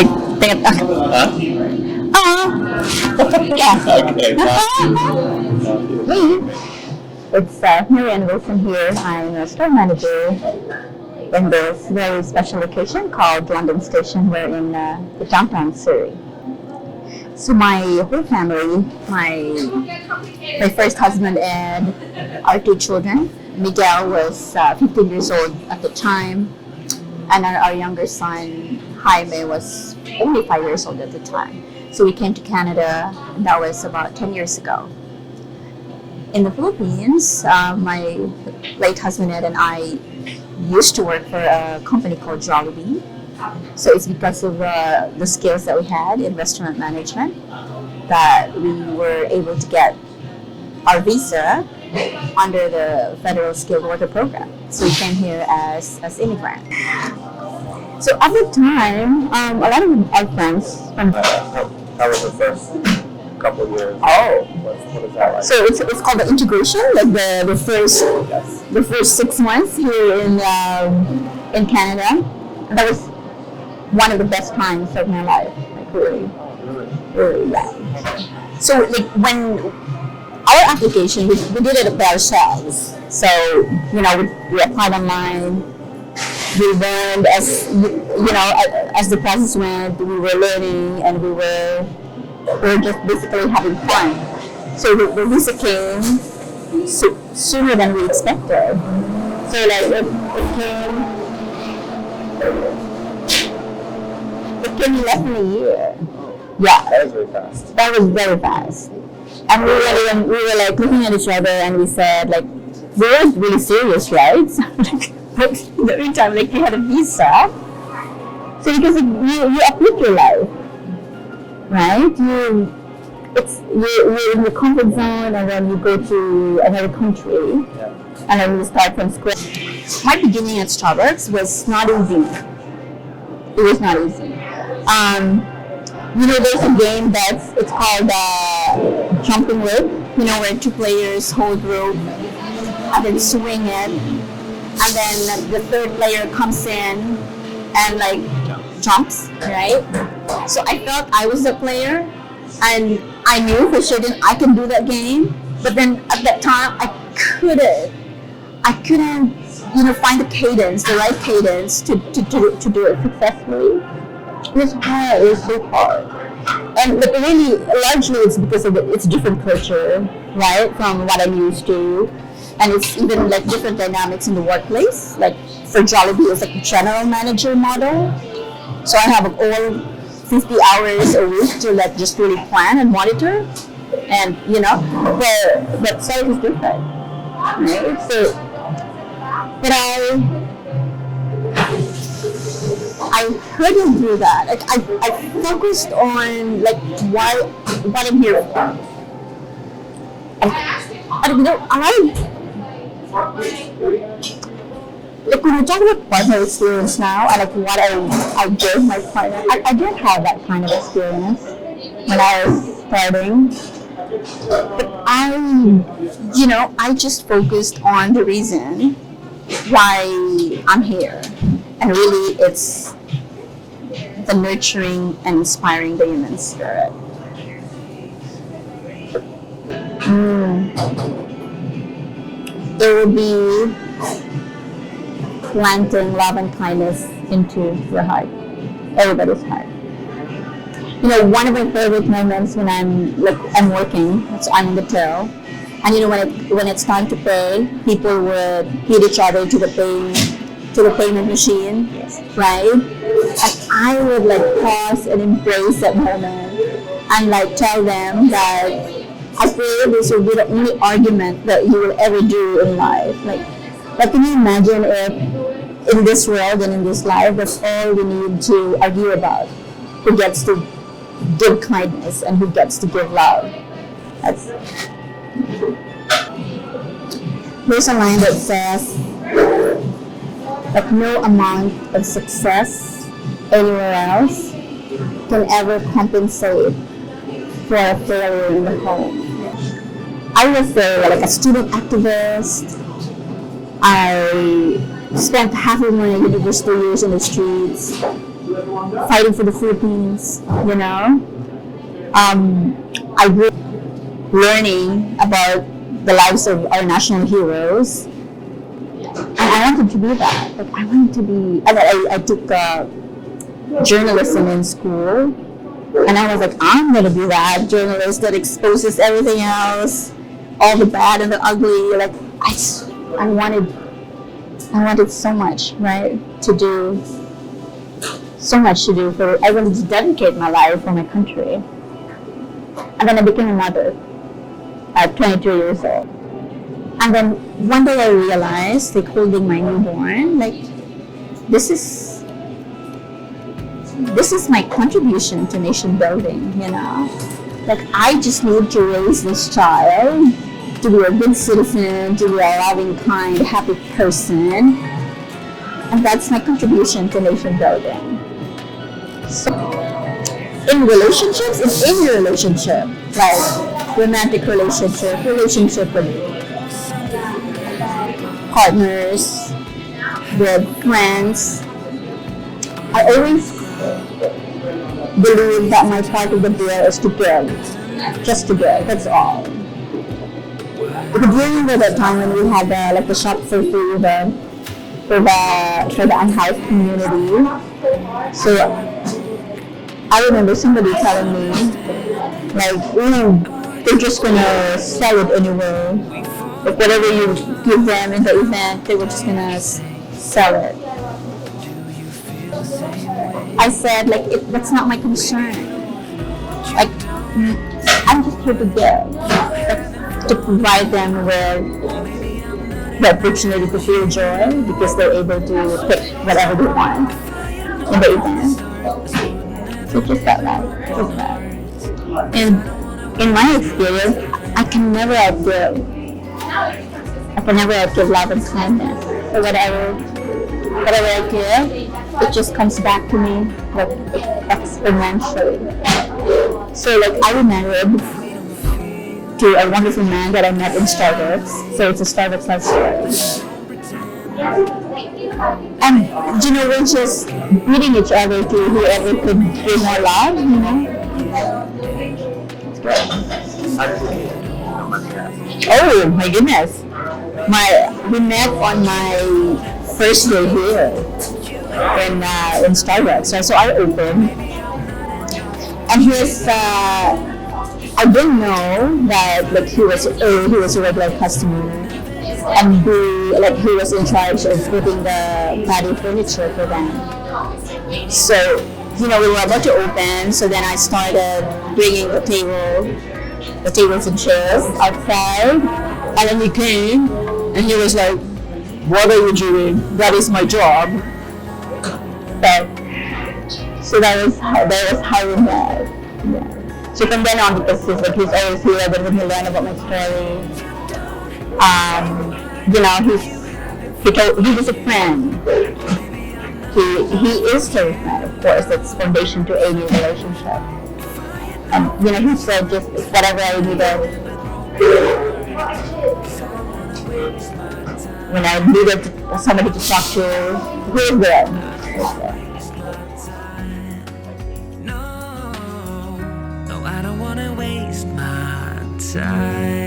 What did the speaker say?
think Huh? yeah. Okay. It's Marianne Wilson here. I'm a store manager in this very special location called London Station. We're in the downtown Surrey. So my whole family, my first husband and our two children. Miguel was 15 years old at the time, and our younger son Jaime was only 5 years old at the time. So we came to Canada, and that was about 10 years ago. In the Philippines, my late husband Ed and I used to work for a company called Jollibee. So it's because of the skills that we had in restaurant management that we were able to get our visa under the Federal Skilled Worker Program. So we came here as immigrants. So at the time, a lot of our friends from How was the first couple of years? What is that like? So it's called the integration, like the first 6 months here in Canada. And that was one of the best times of my life, like really yeah. So like when our application, we did it by ourselves. So we applied online. We learned as as the process went. We were learning, and we were just basically having fun. So the visa came sooner than we expected. So like it came in less than a year. Yeah, That was really fast. that was very fast. And we were like looking at each other, and we said like, we were really serious, right? But in the meantime, like you had a visa, so because you uplift your life, right? You're in the comfort zone, and then you go to another country, and then you start from scratch. My beginning at Starbucks was not easy. It was not easy. There's a game it's called jumping rope. Where two players hold rope and then swing it, and then the third player comes in and like jumps, right? So I felt I was the player, and I knew for certain I can do that game. But then at that time I couldn't, find the right cadence to do it successfully. It was hard. It was so hard. And but really, largely, it's because of it's different culture, right, from what I'm used to, and it's even like different dynamics in the workplace. Like for Jollibee, it's like a general manager model. So I have all 50 hours a week to like just really plan and monitor, and but sales is different, right? So, but I couldn't do that. Like I focused on like what I'm here for. I don't know. Like when we talk about partner experience now, and like what I gave my partner, I didn't have that kind of experience when I was starting. But I just focused on the reason why I'm here, and really it's the nurturing and inspiring the human spirit. It will be planting love and kindness into your heart, everybody's heart. One of my favorite moments when I'm working, so I'm in the till, and when it's time to pay, people would hit each other to the payment machine, right? And I would like pause and embrace that moment, and like tell them that I feel this will be the only argument that you will ever do in life. Like can you imagine if in this world and in this life, that's all we need to argue about? Who gets to give kindness and who gets to give love? There's a line that says, like no amount of success anywhere else can ever compensate for a failure in the home. I was like a student activist. I spent half of my university years in the streets. fighting for the Philippines, you know. I grew up learning about the lives of our national heroes, and I wanted to be that. Like I wanted to be. I took journalism in school, and I was like, I'm gonna be that journalist that exposes everything else, all the bad and the ugly. Like I wanted so much, right, to do. So much to do for. I wanted to dedicate my life for my country. And then I became a mother at 22 years old. And then one day I realized, like holding my newborn, like this is my contribution to nation building, you know? Like I just need to raise this child to be a good citizen, to be a loving, kind, happy person. And that's my contribution to nation building. So in relationships, in any relationship, like romantic relationship with partners, with friends, I always believe that my part of the deal is to give, just to give. That's all. During that time when we had the shop for food for the unhoused community, so I remember somebody telling me, like, they're just gonna sell it anyway. Like, whatever you give them in the event, they were just gonna sell it. I said, like, that's not my concern. Like, I'm just here to give, like, to provide them with the opportunity to feel joy because they're able to pick whatever they want in the event. So just that, just that. And in my experience, I can never outgive. I can never outgive love and kindness. So whatever I give, it just comes back to me like exponentially. So like I was married to a wonderful man that I met in Starbucks. So it's a Starbucks love story. And we're just beating each other to whoever could give more love, you know. It's good. Oh my goodness! We met on my first day here in Starbucks. So I opened, and I didn't know that like he was a regular customer. And he was in charge of putting the patio furniture for them. So, we were about to open, so then I started bringing the tables and chairs outside. And then he came, and he was like, "What are you doing? That is my job." So that was how we met. Yeah. So from then on, because he's always here, then when he learned about my story, he was a friend. He is still a friend, of course. That's foundation to any relationship. And he said just whatever I needed. When I needed somebody to talk to, he was there. No, I don't wanna waste my time.